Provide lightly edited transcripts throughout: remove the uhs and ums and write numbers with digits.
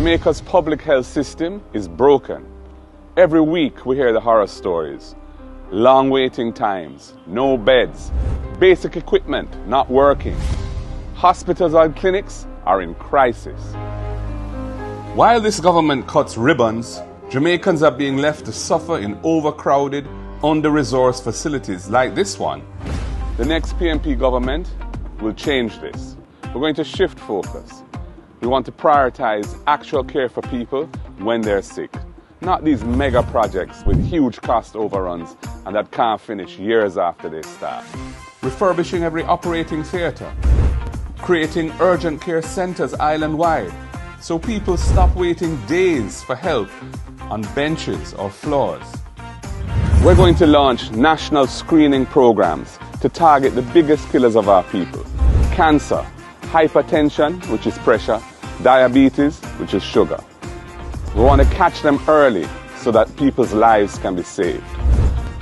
Jamaica's public health system is broken. Every week we hear the horror stories. Long waiting times, no beds, basic equipment not working. Hospitals and clinics are in crisis. While this government cuts ribbons, Jamaicans are being left to suffer in overcrowded, under-resourced facilities like this one. The next PNP government will change this. We're going to shift focus. We want to prioritize actual care for people when they're sick, not these mega projects with huge cost overruns and that can't finish years after they start. Refurbishing every operating theatre, creating urgent care centres island-wide so people stop waiting days for help on benches or floors. We're going to launch national screening programs to target the biggest killers of our people: cancer, hypertension, which is pressure, diabetes, which is sugar. We want to catch them early so that people's lives can be saved.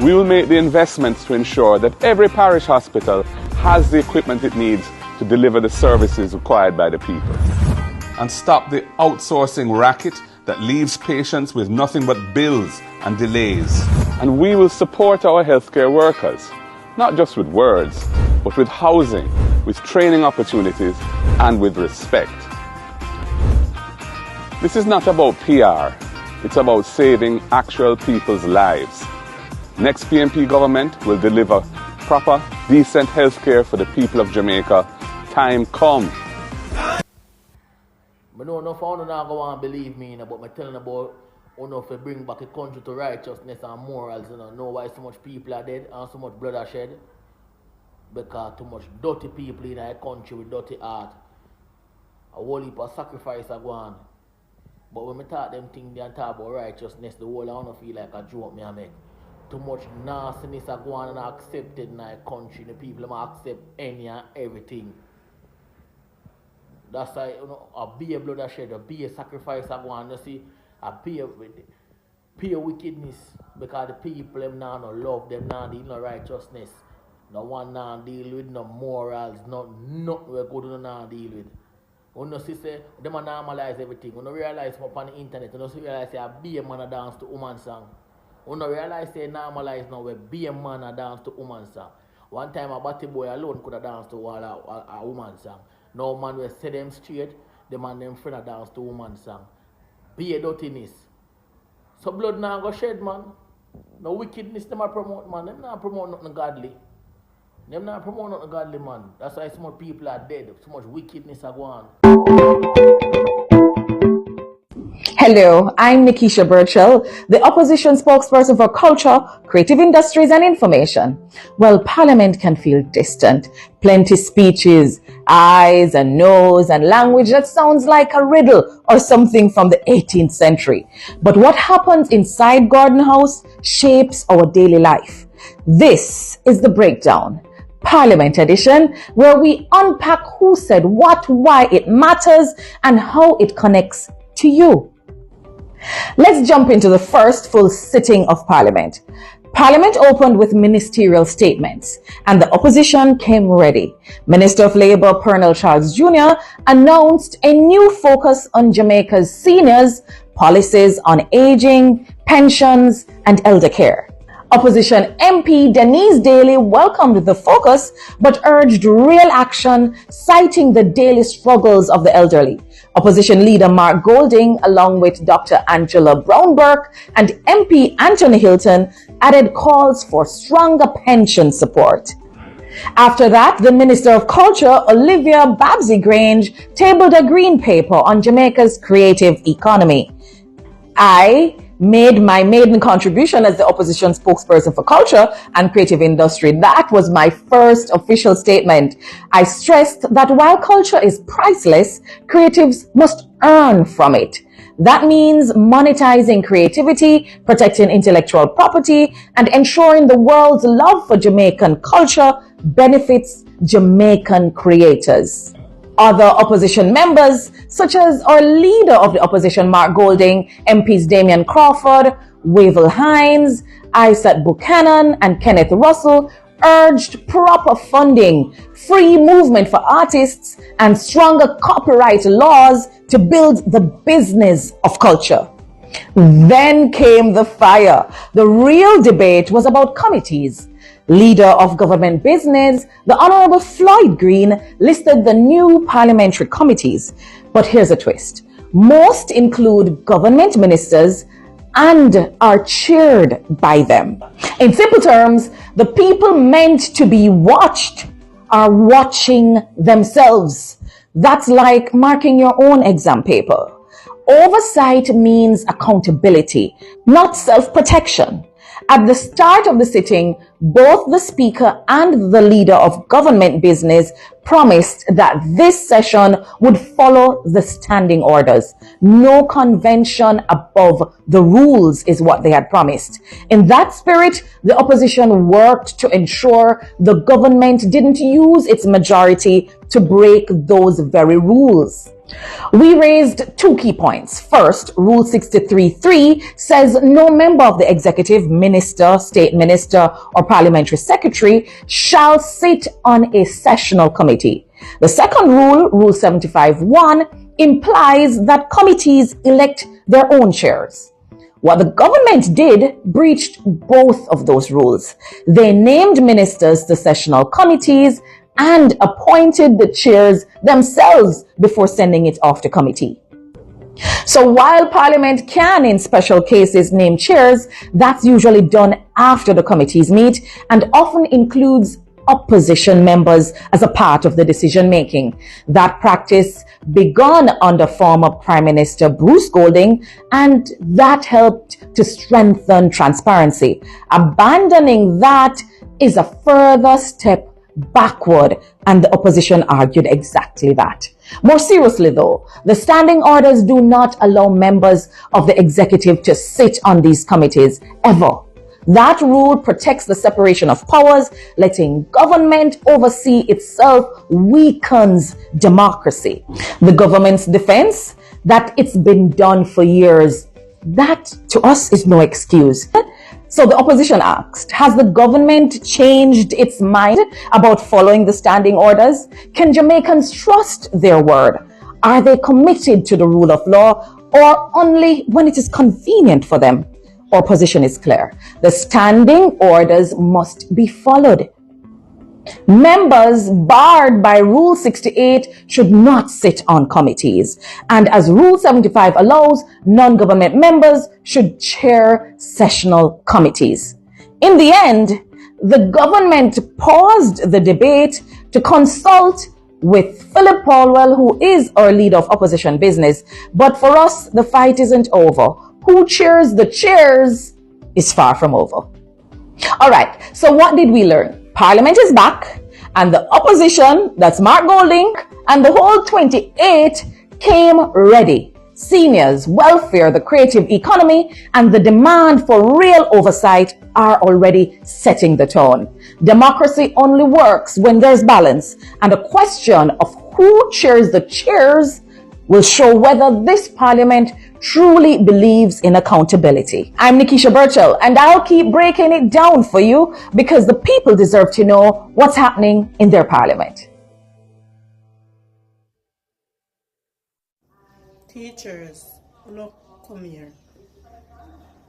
We will make the investments to ensure that every parish hospital has the equipment it needs to deliver the services required by the people. And stop the outsourcing racket that leaves patients with nothing but bills and delays. And we will support our healthcare workers, not just with words, but with housing, with training opportunities, and with respect. This is not about PR, it's about saving actual people's lives. Next PNP government will deliver proper, decent healthcare for the people of Jamaica. Time come. I know enough of you not going to believe me, but I'm telling about enough to bring back a country to righteousness and morals. You know why so much people are dead and so much blood are shed? Because too much dirty people in a country with dirty heart. A whole heap of sacrifice are going. But when I talk them things and talk about righteousness, the whole I don't feel like a joke me I make. Too much nastiness are going and accepted in a country. The people don't accept any and everything. That's why a beer blood are shed, a beer sacrifice are going. You see, a beer wickedness because the people them now no love, them now deal no righteousness. No one now deal with no morals, nothing we good now deal with. You know, see, say, them normalize everything. You know, realize up on the internet, you know, realize say a beer man a dance to woman song. You know, realize say normalize now where beer man a dance to woman song. One time a batty boy alone could have danced to a woman song. Now man will say them straight, the man them friend a dance to woman song. Beer dirtiness. So blood now go shed, man. No wickedness them a promote, man. Them not promote nothing godly. Them not promote nothing godly, man. That's why so much people are dead. So much wickedness are going on. Hello, I'm Nikisha Burchell, the opposition spokesperson for culture, creative industries and information. Well, Parliament can feel distant. Plenty speeches, eyes and nose and language that sounds like a riddle or something from the 18th century. But what happens inside Garden House shapes our daily life. This is The Breakdown, Parliament edition, where we unpack who said what, why it matters, and how it connects to you. Let's jump into the first full sitting of Parliament. Parliament opened with ministerial statements, and the opposition came ready. Minister of Labour Pernell Charles Jr. announced a new focus on Jamaica's seniors, policies on aging, pensions, and elder care. Opposition MP Denise Daly welcomed the focus but urged real action, citing the daily struggles of the elderly. Opposition leader Mark Golding, along with Dr. Angela Brown-Burke and MP Anthony Hilton, added calls for stronger pension support. After that, the Minister of Culture, Olivia Babsy-Grange, tabled a green paper on Jamaica's creative economy. I made my maiden contribution as the opposition spokesperson for culture and creative industry. That was my first official statement. I stressed that while culture is priceless, creatives must earn from it. That means monetizing creativity, protecting intellectual property, and ensuring the world's love for Jamaican culture benefits Jamaican creators. Other opposition members, such as our leader of the opposition, Mark Golding, MPs Damian Crawford, Wavell Hines, Isaac Buchanan, and Kenneth Russell, urged proper funding, free movement for artists, and stronger copyright laws to build the business of culture. Then came the fire. The real debate was about committees. Leader of Government Business, the Honorable Floyd Green, listed the new parliamentary committees. But here's a twist. Most include government ministers and are chaired by them. In simple terms, the people meant to be watched are watching themselves. That's like marking your own exam paper. Oversight means accountability, not self-protection. At the start of the sitting, both the Speaker and the Leader of Government Business promised that this session would follow the standing orders. No convention above the rules is what they had promised. In that spirit, the opposition worked to ensure the government didn't use its majority to break those very rules. We raised two key points. First, Rule 63.3 says no member of the executive, minister, state minister, or parliamentary secretary shall sit on a sessional committee. The second rule, Rule 75.1, implies that committees elect their own chairs. What the government did breached both of those rules. They named ministers to sessional committees and appointed the chairs themselves before sending it off to committee. So while Parliament can, in special cases, name chairs, that's usually done after the committees meet and often includes opposition members as a part of the decision making. That practice began under former Prime Minister Bruce Golding, and that helped to strengthen transparency. Abandoning that is a further step backward, and the opposition argued exactly that. More seriously though, the standing orders do not allow members of the executive to sit on these committees ever. That rule protects the separation of powers. Letting government oversee itself weakens democracy. The government's defense, that it's been done for years, that to us is no excuse. So the opposition asked, has the government changed its mind about following the standing orders? Can Jamaicans trust their word? Are they committed to the rule of law, or only when it is convenient for them? Our position is clear. The standing orders must be followed. Members barred by Rule 68 should not sit on committees. And as Rule 75 allows, non-government members should chair sessional committees. In the end, the government paused the debate to consult with Philip Paulwell, who is our leader of opposition business. But for us, the fight isn't over. Who chairs the chairs is far from over. All right, so what did we learn? Parliament is back, and the opposition, that's Mark Golding, and the whole 28 came ready. Seniors, welfare, the creative economy, and the demand for real oversight are already setting the tone. Democracy only works when there's balance, and a question of who chairs the chairs will show whether this parliament truly believes in accountability. I'm Nikisha Burchell, and I'll keep breaking it down for you because the people deserve to know what's happening in their parliament. Teachers, no come here.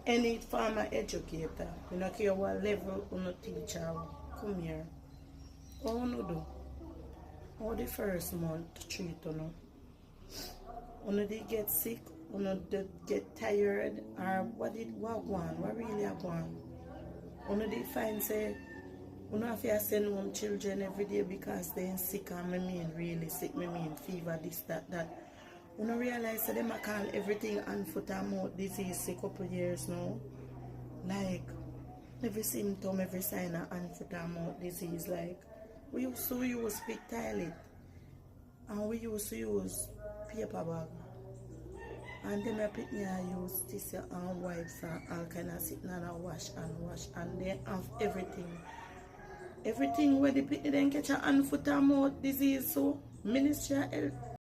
Any farmer educator, you know, care what level no teacher, come here. All no do. All the first month treat no. When they get sick, when they get tired, or what really are going. When they find say, we don't have to send home children every day because they're sick, and really sick, fever, this, that. We don't realize that they call everything hand, foot, and mouth disease a couple years now. Like, every symptom, every sign of hand, foot, and mouth disease. Like, we used to use big toilet, and we used to use paper bag. And then I pick me and use tissue and wipes and all kind of sitting and wash, and they have everything. Everything where they pick then catch a hand, foot, and mouth disease. So, Ministry of Health